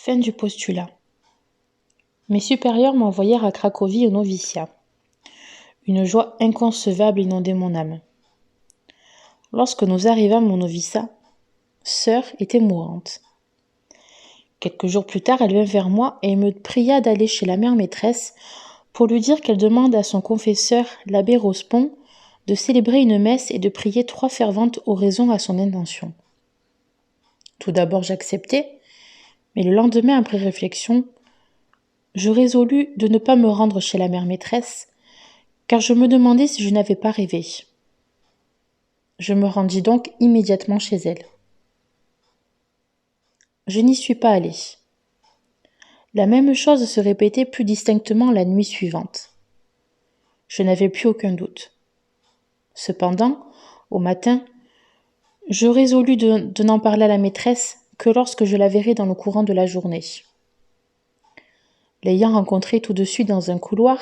Fin du postulat. Mes supérieurs m'envoyèrent à Cracovie au noviciat. Une joie inconcevable inondait mon âme. Lorsque nous arrivâmes au noviciat, Sœur était mourante. Quelques jours plus tard, elle vint vers moi et me pria d'aller chez la mère maîtresse pour lui dire qu'elle demande à son confesseur, l'abbé Rospon, de célébrer une messe et de prier 3 ferventes oraisons à son intention. Tout d'abord, j'acceptai, mais le lendemain, après réflexion, je résolus de ne pas me rendre chez la mère maîtresse, car je me demandais si je n'avais pas rêvé. Je me rendis donc immédiatement chez elle. Je n'y suis pas allée. La même chose se répétait plus distinctement la nuit suivante. Je n'avais plus aucun doute. Cependant, au matin, je résolus de n'en parler à la maîtresse que lorsque je la verrais dans le courant de la journée. L'ayant rencontrée tout de suite dans un couloir,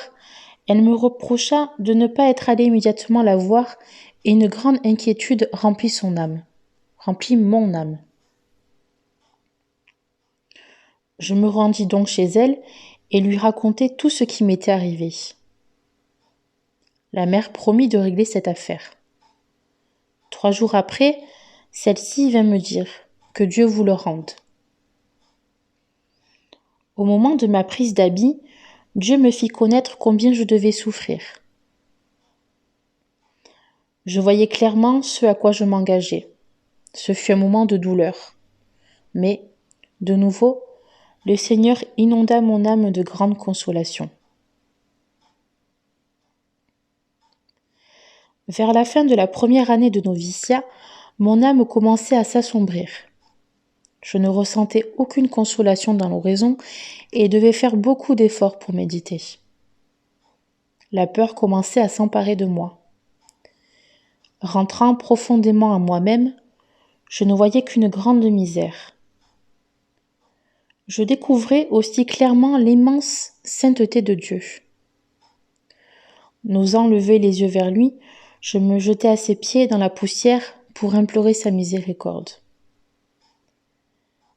elle me reprocha de ne pas être allée immédiatement la voir et une grande inquiétude remplit mon âme. Je me rendis donc chez elle et lui racontai tout ce qui m'était arrivé. La mère promit de régler cette affaire. 3 jours après, celle-ci vint me dire que Dieu vous le rende. Au moment de ma prise d'habit, Dieu me fit connaître combien je devais souffrir. Je voyais clairement ce à quoi je m'engageais. Ce fut un moment de douleur. Mais, de nouveau, le Seigneur inonda mon âme de grande consolation. Vers la fin de la première année de noviciat, mon âme commençait à s'assombrir. Je ne ressentais aucune consolation dans l'oraison et devais faire beaucoup d'efforts pour méditer. La peur commençait à s'emparer de moi. Rentrant profondément en moi-même, je ne voyais qu'une grande misère. Je découvrais aussi clairement l'immense sainteté de Dieu. N'osant lever les yeux vers lui, je me jetai à ses pieds dans la poussière pour implorer sa miséricorde.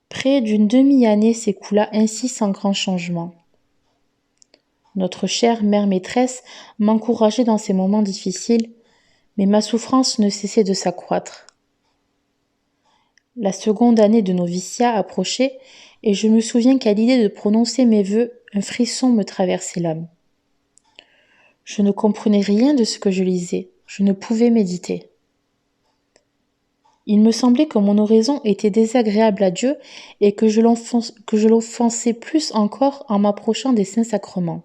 Près d'une demi-année s'écoula ainsi sans grand changement. Notre chère mère maîtresse m'encourageait dans ces moments difficiles, mais ma souffrance ne cessait de s'accroître. La seconde année de noviciat approchait et je me souviens qu'à l'idée de prononcer mes vœux, un frisson me traversait l'âme. Je ne comprenais rien de ce que je lisais, je ne pouvais méditer. Il me semblait que mon oraison était désagréable à Dieu et que je l'offensais plus encore en m'approchant des saints sacrements.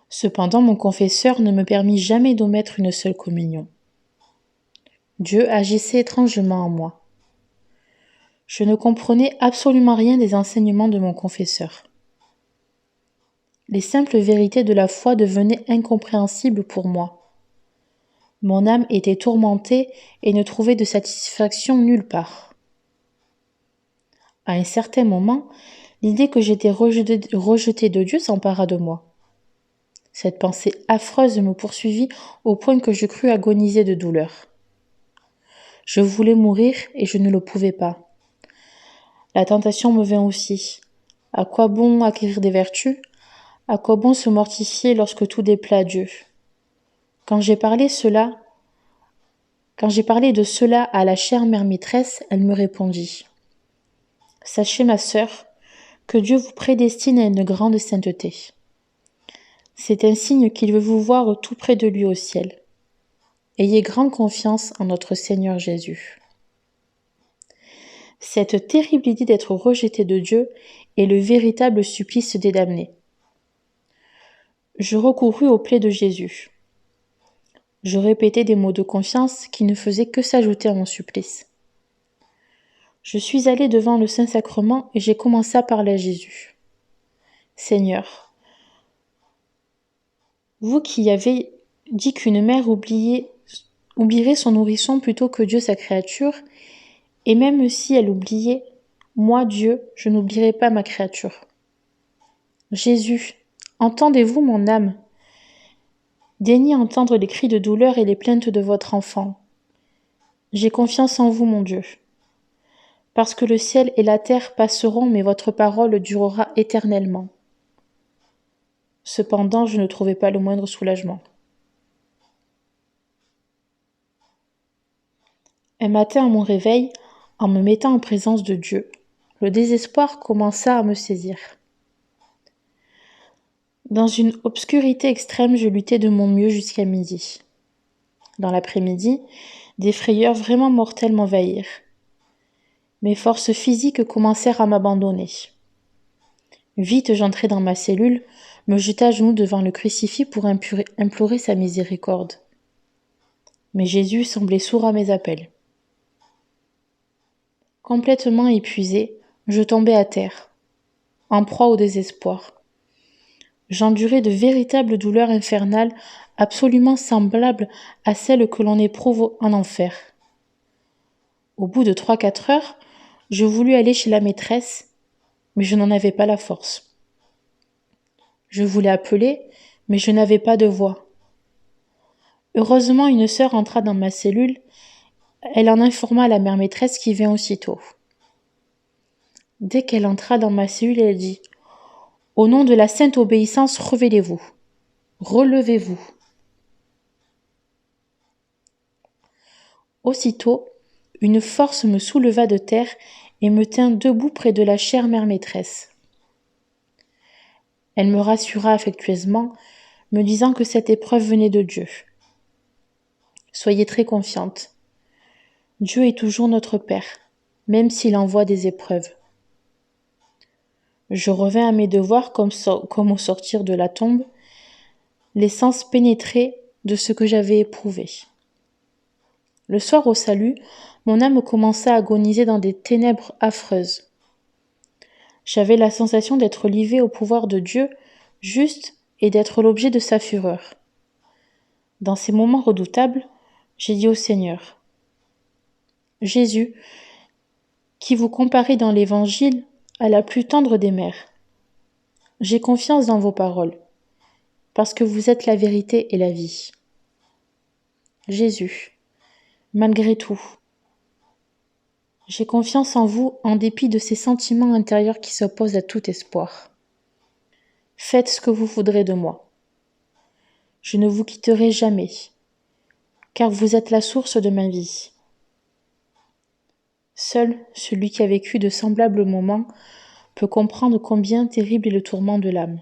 Cependant, mon confesseur ne me permit jamais d'omettre une seule communion. Dieu agissait étrangement en moi. Je ne comprenais absolument rien des enseignements de mon confesseur. Les simples vérités de la foi devenaient incompréhensibles pour moi. Mon âme était tourmentée et ne trouvait de satisfaction nulle part. À un certain moment, l'idée que j'étais rejetée de Dieu s'empara de moi. Cette pensée affreuse me poursuivit au point que je crus agoniser de douleur. Je voulais mourir et je ne le pouvais pas. La tentation me vint aussi. À quoi bon acquérir des vertus? À quoi bon se mortifier lorsque tout déplaît à Dieu? Quand j'ai parlé de cela à la chère mère maîtresse, elle me répondit: Sachez, ma sœur, que Dieu vous prédestine à une grande sainteté. C'est un signe qu'il veut vous voir tout près de lui au ciel. Ayez grande confiance en notre Seigneur Jésus. Cette terrible idée d'être rejeté de Dieu est le véritable supplice des damnés. Je recourus aux plaies de Jésus. Je répétais des mots de confiance qui ne faisaient que s'ajouter à mon supplice. Je suis allée devant le Saint-Sacrement et j'ai commencé à parler à Jésus. Seigneur, vous qui avez dit qu'une mère oublierait son nourrisson plutôt que Dieu sa créature, et même si elle oubliait, moi, Dieu, je n'oublierai pas ma créature. Jésus, entendez-vous mon âme? Daignez entendre les cris de douleur et les plaintes de votre enfant. J'ai confiance en vous, mon Dieu. Parce que le ciel et la terre passeront, mais votre parole durera éternellement. » Cependant, je ne trouvais pas le moindre soulagement. Un matin à mon réveil, en me mettant en présence de Dieu, le désespoir commença à me saisir. Dans une obscurité extrême, je luttais de mon mieux jusqu'à midi. Dans l'après-midi, des frayeurs vraiment mortelles m'envahirent. Mes forces physiques commencèrent à m'abandonner. Vite, j'entrai dans ma cellule, me jetai à genoux devant le crucifix pour implorer sa miséricorde. Mais Jésus semblait sourd à mes appels. Complètement épuisé, je tombai à terre, en proie au désespoir. J'endurais de véritables douleurs infernales, absolument semblables à celles que l'on éprouve en enfer. Au bout de 3-4 heures, je voulus aller chez la maîtresse, mais je n'en avais pas la force. Je voulais appeler, mais je n'avais pas de voix. Heureusement, une sœur entra dans ma cellule. Elle en informa la mère maîtresse qui vint aussitôt. Dès qu'elle entra dans ma cellule, elle dit « Au nom de la sainte obéissance, révélez-vous, relevez-vous. » Aussitôt, une force me souleva de terre et me tint debout près de la chère mère maîtresse. Elle me rassura affectueusement, me disant que cette épreuve venait de Dieu. Soyez très confiante. Dieu est toujours notre Père, même s'il envoie des épreuves. Je revins à mes devoirs comme au sortir de la tombe, les sens pénétrés de ce que j'avais éprouvé. Le soir au salut, mon âme commença à agoniser dans des ténèbres affreuses. J'avais la sensation d'être livrée au pouvoir de Dieu, juste, et d'être l'objet de sa fureur. Dans ces moments redoutables, j'ai dit au Seigneur, « Jésus, qui vous comparez dans l'Évangile à la plus tendre des mères, j'ai confiance dans vos paroles, parce que vous êtes la vérité et la vie. Jésus, malgré tout, j'ai confiance en vous en dépit de ces sentiments intérieurs qui s'opposent à tout espoir. Faites ce que vous voudrez de moi. Je ne vous quitterai jamais, car vous êtes la source de ma vie. Seul celui qui a vécu de semblables moments peut comprendre combien terrible est le tourment de l'âme.